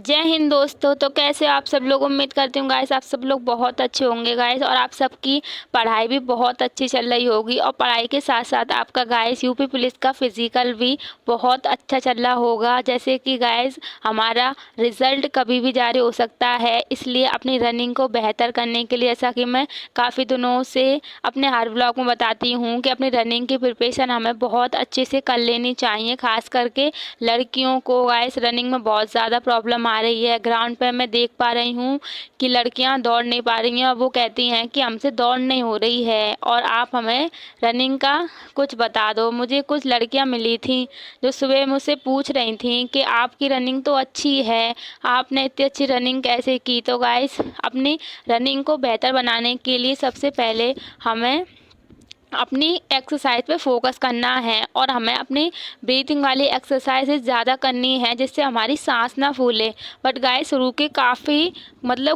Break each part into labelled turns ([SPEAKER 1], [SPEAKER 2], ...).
[SPEAKER 1] जय हिंद दोस्तों। तो कैसे हो आप सब लोग। उम्मीद करती हूँ गाइस आप सब लोग बहुत अच्छे होंगे गाइस, और आप सबकी पढ़ाई भी बहुत अच्छी चल रही होगी। और पढ़ाई के साथ साथ आपका गाइस यूपी पुलिस का फिजिकल भी बहुत अच्छा चल रहा होगा। जैसे कि गाइस हमारा रिजल्ट कभी भी जारी हो सकता है, इसलिए अपनी रनिंग को बेहतर करने के लिए, जैसा कि मैं काफ़ी दिनों से अपने हर ब्लॉग में बताती हूँ कि अपनी रनिंग की प्रिपरेशन हमें बहुत अच्छे से कर लेनी चाहिए। खास करके लड़कियों को गाइस रनिंग में बहुत ज़्यादा प्रॉब्लम आ रही है। ग्राउंड पे मैं देख पा रही हूँ कि लड़कियां दौड़ नहीं पा रही हैं, और वो कहती हैं कि हमसे दौड़ नहीं हो रही है और आप हमें रनिंग का कुछ बता दो। मुझे कुछ लड़कियां मिली थी जो सुबह मुझसे पूछ रही थी कि आपकी रनिंग तो अच्छी है, आपने इतनी अच्छी रनिंग कैसे की। तो गाइस अपनी रनिंग को बेहतर बनाने के लिए सबसे पहले हमें अपनी एक्सरसाइज पे फोकस करना है, और हमें अपनी ब्रीथिंग वाली एक्सरसाइजेज ज़्यादा करनी है जिससे हमारी सांस ना फूले। बट गाइस शुरू के काफ़ी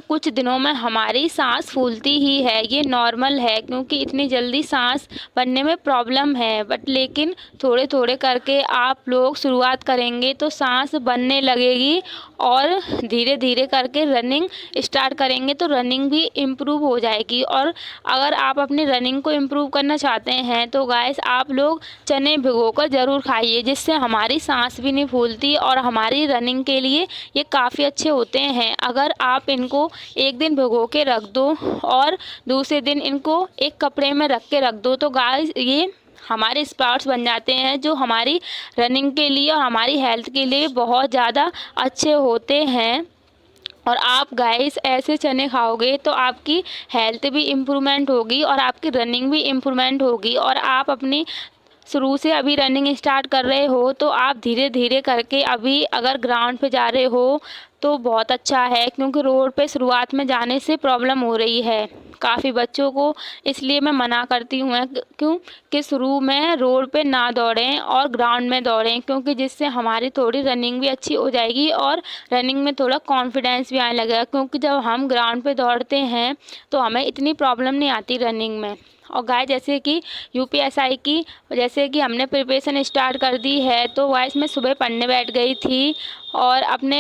[SPEAKER 1] कुछ दिनों में हमारी सांस फूलती ही है, ये नॉर्मल है क्योंकि इतनी जल्दी सांस बनने में प्रॉब्लम है। बट लेकिन थोड़े थोड़े करके आप लोग शुरुआत करेंगे तो सांस बनने लगेगी, और धीरे धीरे करके रनिंग स्टार्ट करेंगे तो रनिंग भी इम्प्रूव हो जाएगी। और अगर आप अपनी रनिंग को इम्प्रूव करना चाहते हैं तो गाइस आप लोग चने भिगोकर ज़रूर खाइए, जिससे हमारी सांस भी नहीं फूलती, और हमारी रनिंग के लिए ये काफ़ी अच्छे होते हैं। अगर आप इनको एक दिन भिगो के रख दो और दूसरे दिन इनको एक कपड़े में रख के रख दो तो गाइस ये हमारे स्प्राउट्स बन जाते हैं, जो हमारी रनिंग के लिए और हमारी हेल्थ के लिए बहुत ज़्यादा अच्छे होते हैं। और आप गाइस ऐसे चने खाओगे तो आपकी हेल्थ भी इम्प्रूवमेंट होगी और आपकी रनिंग भी इम्प्रूवमेंट होगी। और आप अपनी शुरू से अभी रनिंग स्टार्ट कर रहे हो तो आप धीरे धीरे करके अभी अगर ग्राउंड पे जा रहे हो तो बहुत अच्छा है, क्योंकि रोड पे शुरुआत में जाने से प्रॉब्लम हो रही है काफ़ी बच्चों को। इसलिए मैं मना करती हूँ क्यों कि शुरू में रोड पे ना दौड़ें और ग्राउंड में दौड़ें, क्योंकि जिससे हमारी थोड़ी रनिंग भी अच्छी हो जाएगी और रनिंग में थोड़ा कॉन्फिडेंस भी आने लगेगा। क्योंकि जब हम ग्राउंड पे दौड़ते हैं तो हमें इतनी प्रॉब्लम नहीं आती रनिंग में। और गाइस जैसे कि यूपीएसआई की जैसे कि हमने प्रिपरेशन स्टार्ट कर दी है, तो गाइस मैं सुबह पढ़ने बैठ गई थी और अपने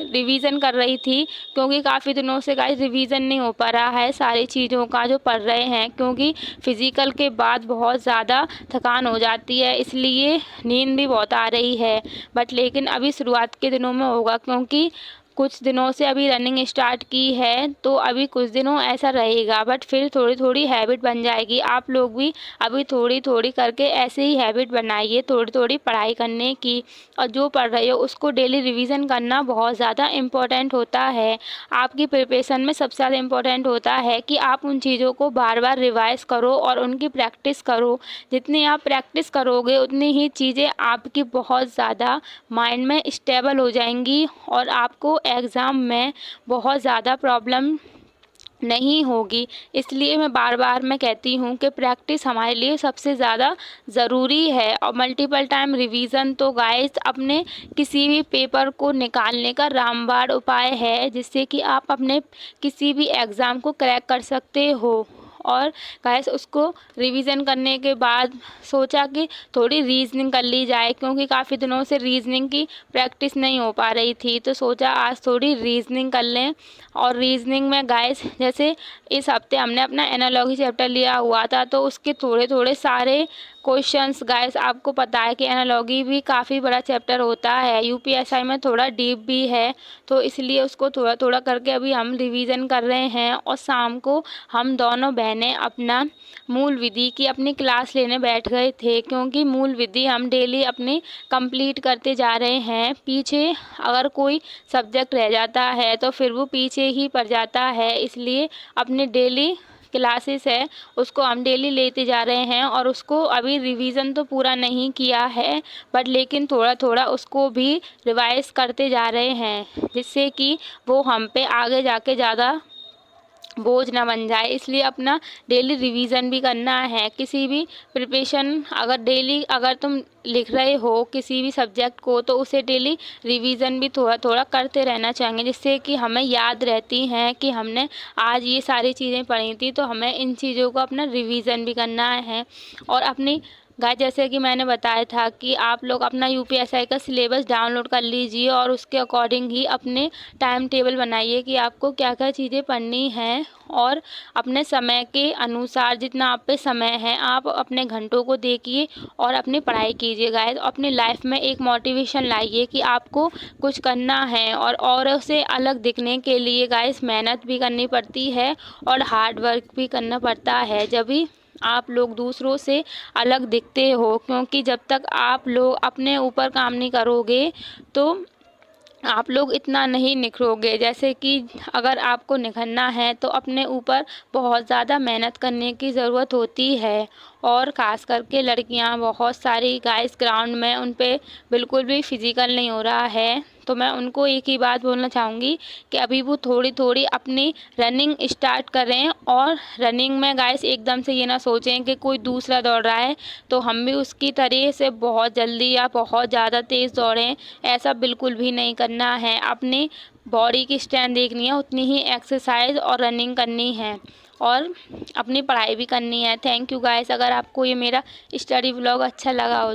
[SPEAKER 1] रिवीजन कर रही थी, क्योंकि काफ़ी दिनों से गाइस रिवीजन नहीं हो पा रहा है सारी चीज़ों का जो पढ़ रहे हैं, क्योंकि फिज़िकल के बाद बहुत ज़्यादा थकान हो जाती है, इसलिए नींद भी बहुत आ रही है। बट लेकिन अभी शुरुआत के दिनों में होगा, क्योंकि कुछ दिनों से अभी रनिंग स्टार्ट की है तो अभी कुछ दिनों ऐसा रहेगा, बट फिर थोड़ी थोड़ी हैबिट बन जाएगी। आप लोग भी अभी थोड़ी थोड़ी करके ऐसे ही हैबिट बनाइए, थोड़ी थोड़ी पढ़ाई करने की, और जो पढ़ रहे हो उसको डेली रिवीजन करना बहुत ज़्यादा इम्पोर्टेंट होता है। आपकी प्रिपरेशन में सबसे ज़्यादा इम्पोर्टेंट होता है कि आप उन चीज़ों को बार बार रिवाइज करो और उनकी प्रैक्टिस करो। जितनी आप प्रैक्टिस करोगे उतनी ही चीज़ें आपकी बहुत ज़्यादा माइंड में स्टेबल हो जाएंगी, और आपको एग्ज़ाम में बहुत ज़्यादा प्रॉब्लम नहीं होगी। इसलिए मैं बार बार कहती हूँ कि प्रैक्टिस हमारे लिए सबसे ज़्यादा ज़रूरी है। और मल्टीपल टाइम रिवीजन तो गाइस अपने किसी भी पेपर को निकालने का रामबाण उपाय है, जिससे कि आप अपने किसी भी एग्ज़ाम को क्रैक कर सकते हो। और गाइस उसको रिवीजन करने के बाद सोचा कि थोड़ी रीजनिंग कर ली जाए, क्योंकि काफ़ी दिनों से रीजनिंग की प्रैक्टिस नहीं हो पा रही थी, तो सोचा आज थोड़ी रीजनिंग कर लें। और रीजनिंग में गाइस जैसे इस हफ्ते हमने अपना एनालॉजी चैप्टर लिया हुआ था, तो उसके थोड़े थोड़े सारे क्वेश्चंस गाइस आपको पता है कि एनालॉजी भी काफ़ी बड़ा चैप्टर होता है, यूपीएसआई में थोड़ा डीप भी है, तो इसलिए उसको थोड़ा थोड़ा करके अभी हम रिवीजन कर रहे हैं। और शाम को हम दोनों बहनें अपना मूल विधि की अपनी क्लास लेने बैठ गए थे, क्योंकि मूल विधि हम डेली अपनी कंप्लीट करते जा रहे हैं। पीछे अगर कोई सब्जेक्ट रह जाता है तो फिर वो पीछे ही पड़ जाता है, इसलिए अपने डेली क्लासेस है उसको हम डेली लेते जा रहे हैं। और उसको अभी रिवीजन तो पूरा नहीं किया है, बट लेकिन थोड़ा थोड़ा उसको भी रिवाइज करते जा रहे हैं, जिससे कि वो हम पे आगे जाके ज़्यादा बोझ ना बन जाए। इसलिए अपना डेली रिवीजन भी करना है। किसी भी प्रिपरेशन अगर डेली अगर तुम लिख रहे हो किसी भी सब्जेक्ट को, तो उसे डेली रिवीजन भी थोड़ा थोड़ा करते रहना चाहिए, जिससे कि हमें याद रहती हैं कि हमने आज ये सारी चीज़ें पढ़ी थी, तो हमें इन चीज़ों को अपना रिवीजन भी करना है। और अपनी गाइस जैसे कि मैंने बताया था कि आप लोग अपना यूपीएससी का सिलेबस डाउनलोड कर लीजिए और उसके अकॉर्डिंग ही अपने टाइम टेबल बनाइए कि आपको क्या क्या चीज़ें पढ़नी हैं, और अपने समय के अनुसार जितना आप पे समय है आप अपने घंटों को देखिए और अपनी पढ़ाई कीजिए गाइस। अपनी लाइफ में एक मोटिवेशन लाइए कि आपको कुछ करना है, और औरों से अलग दिखने के लिए गाइस मेहनत भी करनी पड़ती है और हार्ड वर्क भी करना पड़ता है, जब भी आप लोग दूसरों से अलग दिखते हो। क्योंकि जब तक आप लोग अपने ऊपर काम नहीं करोगे तो आप लोग इतना नहीं निखरोगे। जैसे कि अगर आपको निखरना है तो अपने ऊपर बहुत ज़्यादा मेहनत करने की ज़रूरत होती है, और ख़ास करके लड़कियां बहुत सारी गाइस ग्राउंड में उन पे बिल्कुल भी फिज़िकल नहीं हो रहा है। तो मैं उनको एक ही बात बोलना चाहूँगी कि अभी वो थोड़ी थोड़ी अपनी रनिंग स्टार्ट करें, और रनिंग में गाइस एकदम से ये ना सोचें कि कोई दूसरा दौड़ रहा है तो हम भी उसकी तरह से बहुत जल्दी या बहुत ज़्यादा तेज़ दौड़ें। ऐसा बिल्कुल भी नहीं करना है। अपनी बॉडी की स्ट्रेंथ देखनी है, उतनी ही एक्सरसाइज और रनिंग करनी है, और अपनी पढ़ाई भी करनी है। Thank you guys. अगर आपको ये मेरा स्टडी व्लॉग अच्छा लगा हो